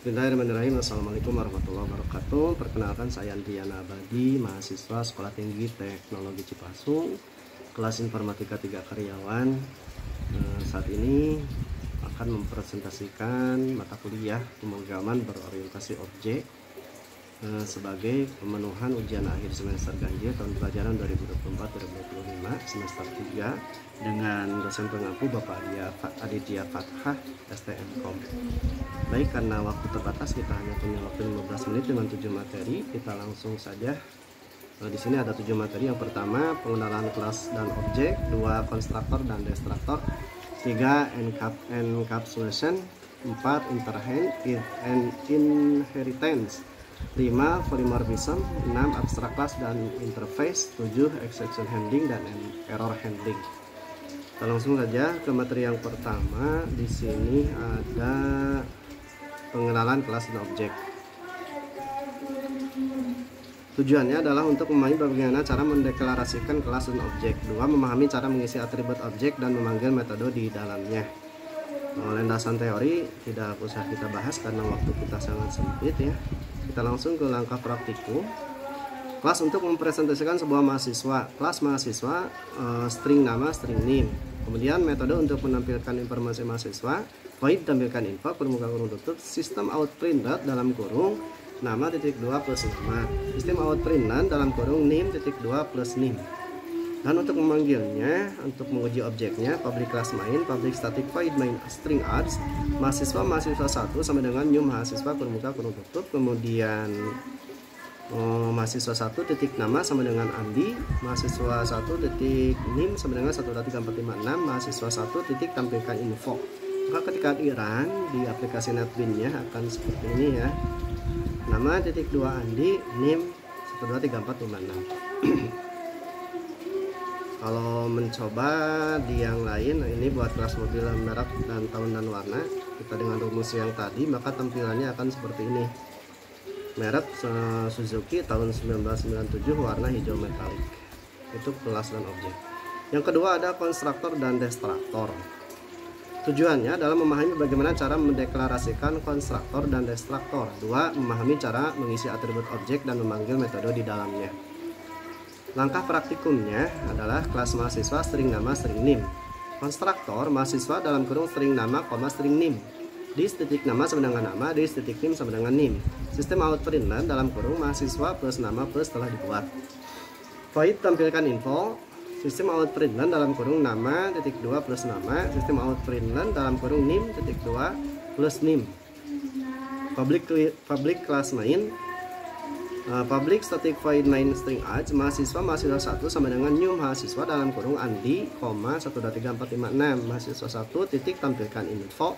Bismillahirrahmanirrahim. Assalamualaikum warahmatullahi wabarakatuh. Perkenalkan, saya Andriana Abadi, mahasiswa Sekolah Tinggi Teknologi Cipasung, kelas Informatika 3 karyawan. Saat ini akan mempresentasikan mata kuliah pemrograman berorientasi objek sebagai pemenuhan ujian akhir semester ganjil tahun pelajaran 2024-2025 semester 3 dengan dosen pengampu Bapak Aditya Fathah STMkom. Baik, karena waktu terbatas kita hanya punya waktu 15 menit dengan 7 materi, kita langsung saja. Di sini ada 7 materi. Yang pertama, pengenalan kelas dan objek, 2 konstruktor dan destruktor, 3 encapsulation, 4 interhand and inheritance, 5 polymorphism, 6 abstract class dan interface, 7 exception handling dan error handling. Kita langsung saja ke materi yang pertama. Di sini ada pengenalan kelas dan objek. Tujuannya adalah untuk memahami bagaimana cara mendeklarasikan kelas dan objek. 2. Memahami cara mengisi atribut objek dan memanggil metode di dalamnya. Landasan teori tidak usah kita bahas karena waktu kita sangat sempit ya. Kita langsung ke langkah praktikum. Kelas untuk mempresentasikan sebuah mahasiswa. Kelas mahasiswa, string nama, string name. Kemudian metode untuk menampilkan informasi mahasiswa. Void tampilkan info, permukaan kurung tutup. Sistem outprinted dalam kurung nama titik 2 plus nama. Sistem outprinted dalam kurung name titik 2 plus name. Dan untuk memanggilnya, untuk menguji objeknya, public class main, public static void main string adds, mahasiswa 1 sama dengan new mahasiswa permukaan kurung tutup. Kemudian mahasiswa 1 titik nama sama dengan Andi, mahasiswa 1 titik name sama dengan 1234556, mahasiswa 1 titik tampilkan info. Maka ketika di-run di aplikasi NetBeans-nya akan seperti ini ya. Nama titik 2 Andi, name 1234556. Kalau mencoba di yang lain, ini buat kelas mobil merek dan tahun dan warna, kita dengan rumus yang tadi, maka tampilannya akan seperti ini. Merek Suzuki tahun 1997, warna hijau metalik. Itu kelas dan objek. Yang kedua ada konstruktor dan destruktor. Tujuannya adalah memahami bagaimana cara mendeklarasikan konstruktor dan destruktor. 2. Memahami cara mengisi atribut objek dan memanggil metode di dalamnya. Langkah praktikumnya adalah kelas mahasiswa, string nama, string name. Konstruktor mahasiswa dalam kurung string nama, string name. Dis titik nama sama dengan nama, dis titik name sama dengan name. Sistem outprinted dalam kurung mahasiswa plus nama plus telah dibuat. Void tampilkan info. Sistem outprinted dalam kurung nama titik 2 plus nama. Sistem outprinted dalam kurung name titik 2 plus name. Public class main. Public static void main string adds, mahasiswa 1 sama dengan new mahasiswa dalam kurung Andi, 1234556, mahasiswa 1 titik tampilkan info.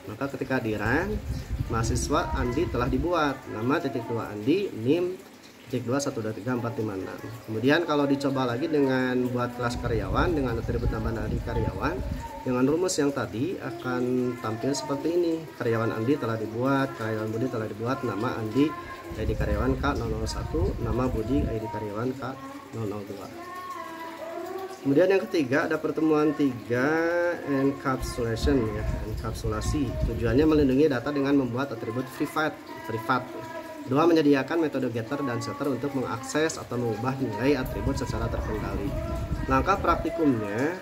Maka ketika di run, mahasiswa Andi telah dibuat, nama titik 2 Andi, name titik 2 1234556. Kemudian kalau dicoba lagi dengan buat kelas karyawan dengan atribut nama dari karyawan dengan rumus yang tadi akan tampil seperti ini. Karyawan Andi telah dibuat, karyawan Budi telah dibuat, nama Andi ID karyawan K001, nama Budi ID karyawan K002. Kemudian yang ketiga ada pertemuan 3 encapsulation ya, enkapsulasi. Tujuannya melindungi data dengan membuat atribut privat. 2. Menyediakan metode getter dan setter untuk mengakses atau mengubah nilai atribut secara terkendali. Langkah praktikumnya,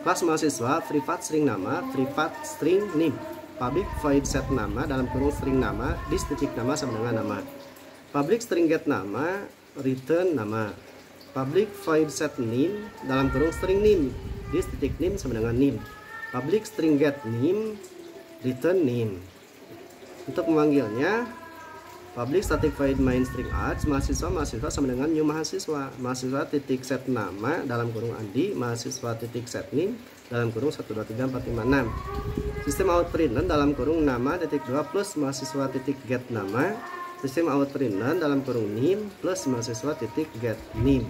kelas mahasiswa, privat string nama, privat string name. Public void set nama dalam kurung string nama, dis titik nama sama dengan nama. Public string get nama, return nama. Public void set name dalam kurung string name, dis titik name sama dengan name. Public string get name, return name. Untuk memanggilnya, public static void main string adds, mahasiswa sama dengan new mahasiswa. Mahasiswa titik set nama dalam kurung Andi, mahasiswa titik set name dalam kurung 1234556. Sistem outprinted dalam kurung nama titik 2 plus mahasiswa titik get nama. Sistem outprinted dalam kurung name plus mahasiswa titik get name.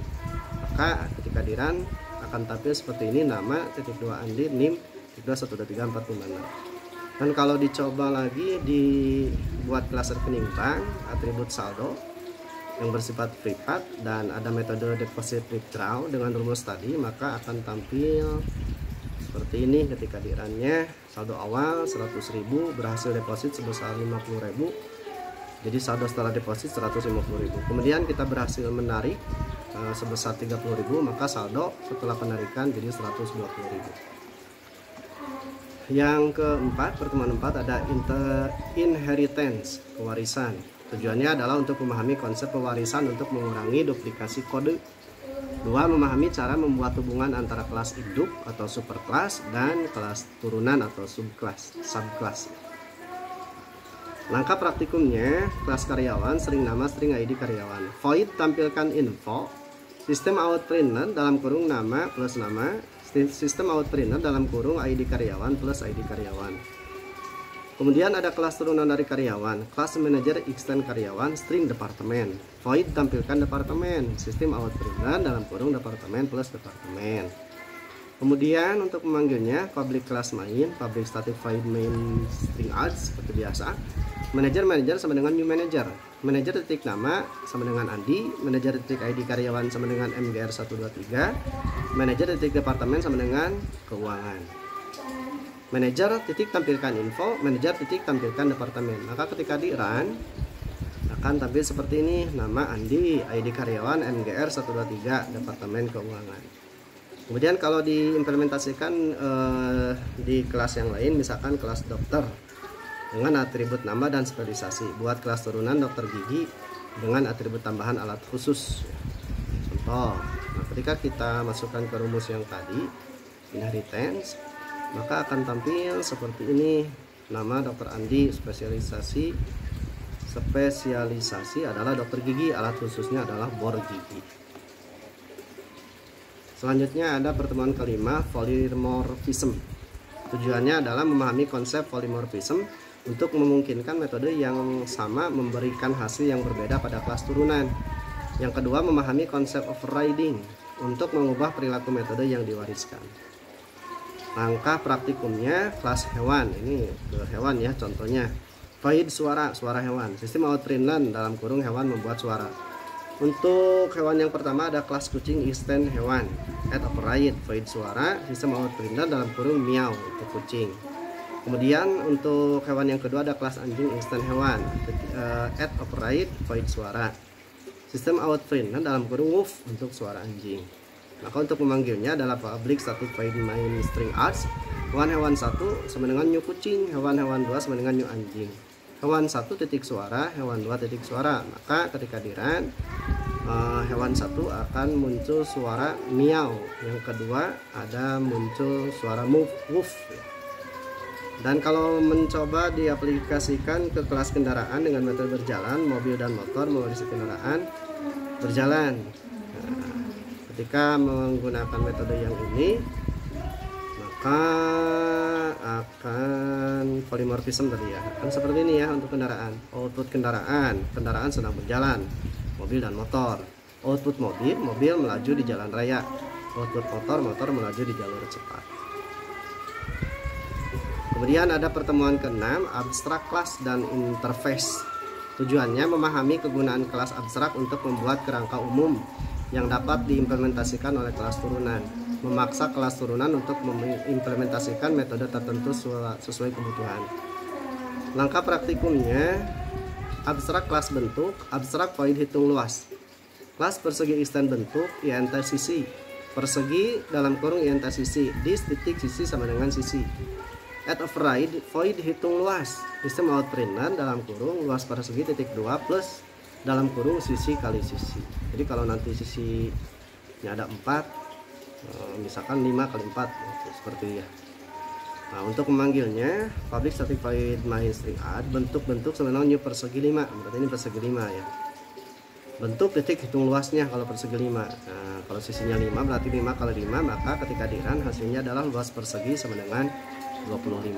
Maka ketika di run akan tampil seperti ini, nama titik 2 Andi, name titik 2 1234556. Dan kalau dicoba lagi dibuat kelas rekening bank, atribut saldo yang bersifat privat dan ada metode deposit withdraw dengan rumus tadi, maka akan tampil seperti ini. Ketika di run-nya saldo awal 100.000, berhasil deposit sebesar 50.000, jadi saldo setelah deposit 150.000. Kemudian kita berhasil menarik sebesar 30.000, maka saldo setelah penarikan jadi 120.000. Yang keempat, pertemuan 4 ada inheritance, pewarisan. Tujuannya adalah untuk memahami konsep pewarisan untuk mengurangi duplikasi kode. 2. Memahami cara membuat hubungan antara kelas induk atau superkelas dan kelas turunan atau subkelas. Langkah praktikumnya, kelas karyawan, string nama, string ID karyawan. Void tampilkan info, sistem out printer dalam kurung nama plus nama, sistem out printer dalam kurung ID karyawan plus ID karyawan. Kemudian ada kelas turunan dari karyawan, kelas manajer extend karyawan, string departemen. Void tampilkan departemen, sistem out printer dalam kurung departemen plus departemen. Kemudian untuk memanggilnya, public class main, public static void main string ads seperti biasa. Manajer sama dengan new manager. Manajer titik nama sama dengan Andi, manajer titik ID karyawan sama dengan MGR 123, manajer titik departemen sama dengan keuangan. Manajer titik tampilkan info, manajer titik tampilkan departemen. Maka ketika di run akan tampil seperti ini, nama Andi, ID karyawan MGR 123, departemen keuangan. Kemudian kalau diimplementasikan di kelas yang lain, misalkan kelas dokter dengan atribut nama dan spesialisasi. Buat kelas turunan dokter gigi dengan atribut tambahan alat khusus. Contoh, nah ketika kita masukkan ke rumus yang tadi, inheritance, maka akan tampil seperti ini. Nama dokter Andi, spesialisasi adalah dokter gigi, alat khususnya adalah bor gigi. Selanjutnya ada pertemuan kelima, polymorphism. Tujuannya adalah memahami konsep polymorphism untuk memungkinkan metode yang sama memberikan hasil yang berbeda pada kelas turunan. Yang kedua, memahami konsep overriding untuk mengubah perilaku metode yang diwariskan. Langkah praktikumnya, kelas hewan. Ini hewan ya, contohnya void suara hewan, sistem out printer dalam kurung hewan membuat suara. Untuk hewan yang pertama ada kelas kucing extend hewan, add override void suara, sistem out printer dalam kurung meow untuk kucing. Kemudian untuk hewan yang kedua ada kelas anjing extend hewan, add override void suara, sistem out printer dalam kurung woof untuk suara anjing. Maka untuk memanggilnya adalah public static void main string ads. Hewan 1 sama dengan new kucing, hewan 2 sama dengan new anjing. Hewan 1 titik suara, hewan 2 titik suara. Maka ketika di run, hewan 1 akan muncul suara meow, yang kedua ada muncul suara woof. Dan kalau mencoba diaplikasikan ke kelas kendaraan dengan metode berjalan, mobil dan motor mewarisi kendaraan berjalan. Nah, ketika menggunakan metode yang ini, maka akan polymorphism tadi ya, akan seperti ini ya. Untuk kendaraan, output kendaraan sedang berjalan, mobil dan motor. Output mobil melaju di jalan raya. Output motor melaju di jalur cepat. Kemudian ada pertemuan ke-6, abstrak kelas dan interface. Tujuannya memahami kegunaan kelas abstrak untuk membuat kerangka umum yang dapat diimplementasikan oleh kelas turunan. Memaksa kelas turunan untuk mengimplementasikan metode tertentu sesuai kebutuhan. Langkah praktikumnya, abstrak kelas bentuk, abstrak void hitung luas. Kelas persegi extend bentuk, int sisi. Persegi dalam kurung int sisi, dis titik sisi sama dengan sisi. Add override void hitung luas, sistem out printer dalam kurung luas persegi titik 2 plus dalam kurung sisi kali sisi. Jadi kalau nanti sisinya ada 4, misalkan 5 kali 4 seperti ya. Nah, untuk memanggilnya public static void main string add, bentuk sama dengan new persegi 5, berarti ini persegi 5 ya. Bentuk titik hitung luasnya kalau persegi 5. Nah, kalau sisinya 5 berarti 5 kali 5, maka ketika di run hasilnya adalah luas persegi sama dengan 25.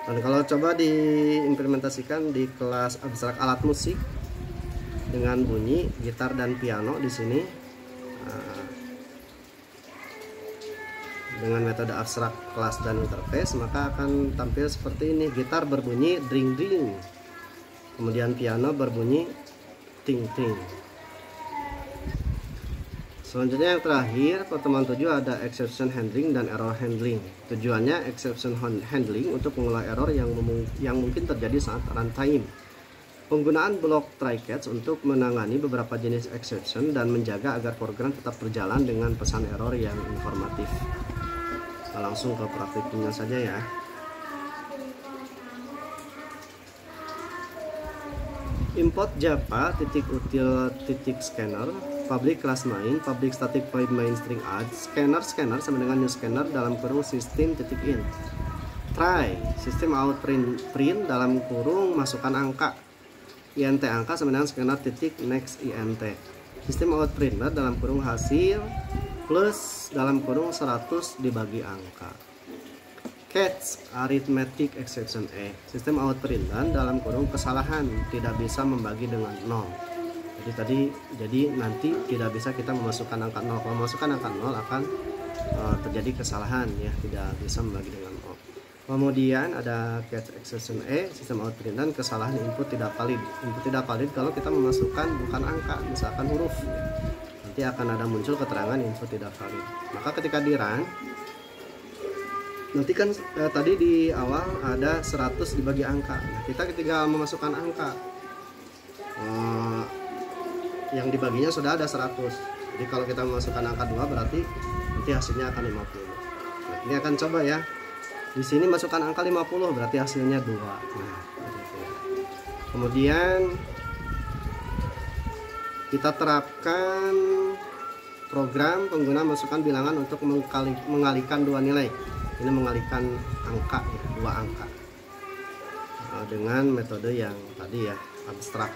Dan kalau coba diimplementasikan di kelas abstrak alat musik dengan bunyi gitar dan piano di sini, dengan metode abstrak kelas dan interface, maka akan tampil seperti ini. Gitar berbunyi dring dring, kemudian piano berbunyi ting ting. Selanjutnya yang terakhir, pertemuan 7 ada exception handling dan error handling. Tujuannya exception handling untuk mengolah error yang mungkin terjadi saat runtime. Penggunaan blok try-catch untuk menangani beberapa jenis exception dan menjaga agar program tetap berjalan dengan pesan error yang informatif. Kita langsung ke praktiknya saja ya. Import Java .util.scanner public class main public static void main string add scanner sama dengan new scanner dalam kurung system.in try system out print dalam kurung masukkan angka int angka sama dengan scanner next int system out printer dalam kurung hasil plus dalam kurung 100 dibagi angka catch arithmetic exception system out printer dalam kurung kesalahan tidak bisa membagi dengan 0. Jadi nanti tidak bisa kita memasukkan angka 0. Kalau memasukkan angka 0 akan terjadi kesalahan ya, tidak bisa membagi dengan 0. Kemudian ada catch exception system out print dan kesalahan input tidak valid. Input tidak valid kalau kita memasukkan bukan angka, misalkan huruf ya. Nanti akan ada muncul keterangan input tidak valid. Maka ketika di run nanti kan tadi di awal ada 100 dibagi angka. Nah, kita ketika memasukkan angka yang dibaginya sudah ada 100. Jadi kalau kita memasukkan angka 2 berarti nanti hasilnya akan 50. Nah, ini akan coba ya. Di sini masukkan angka 50 berarti hasilnya 2. Nah, gitu ya. Kemudian kita terapkan program pengguna masukkan bilangan untuk mengalihkan dua nilai. Ini mengalihkan angka ya, 2 angka. Dengan metode yang tadi ya, abstrak.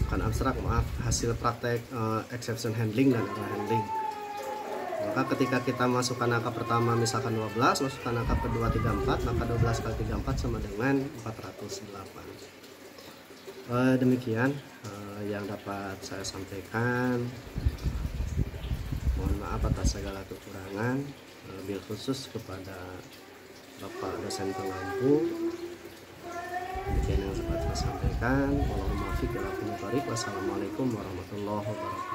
Bukan abstrak, maaf, hasil praktek exception handling dan error handling. Maka ketika kita masukkan angka pertama misalkan 12, masukkan angka kedua 34, maka 12 kali 34 sama dengan 408. Demikian yang dapat saya sampaikan. Mohon maaf atas segala kekurangan, lebih khusus kepada Bapak dosen pengampu. Demikian yang dapat saya sampaikan. Wassalamualaikum warahmatullahi wabarakatuh.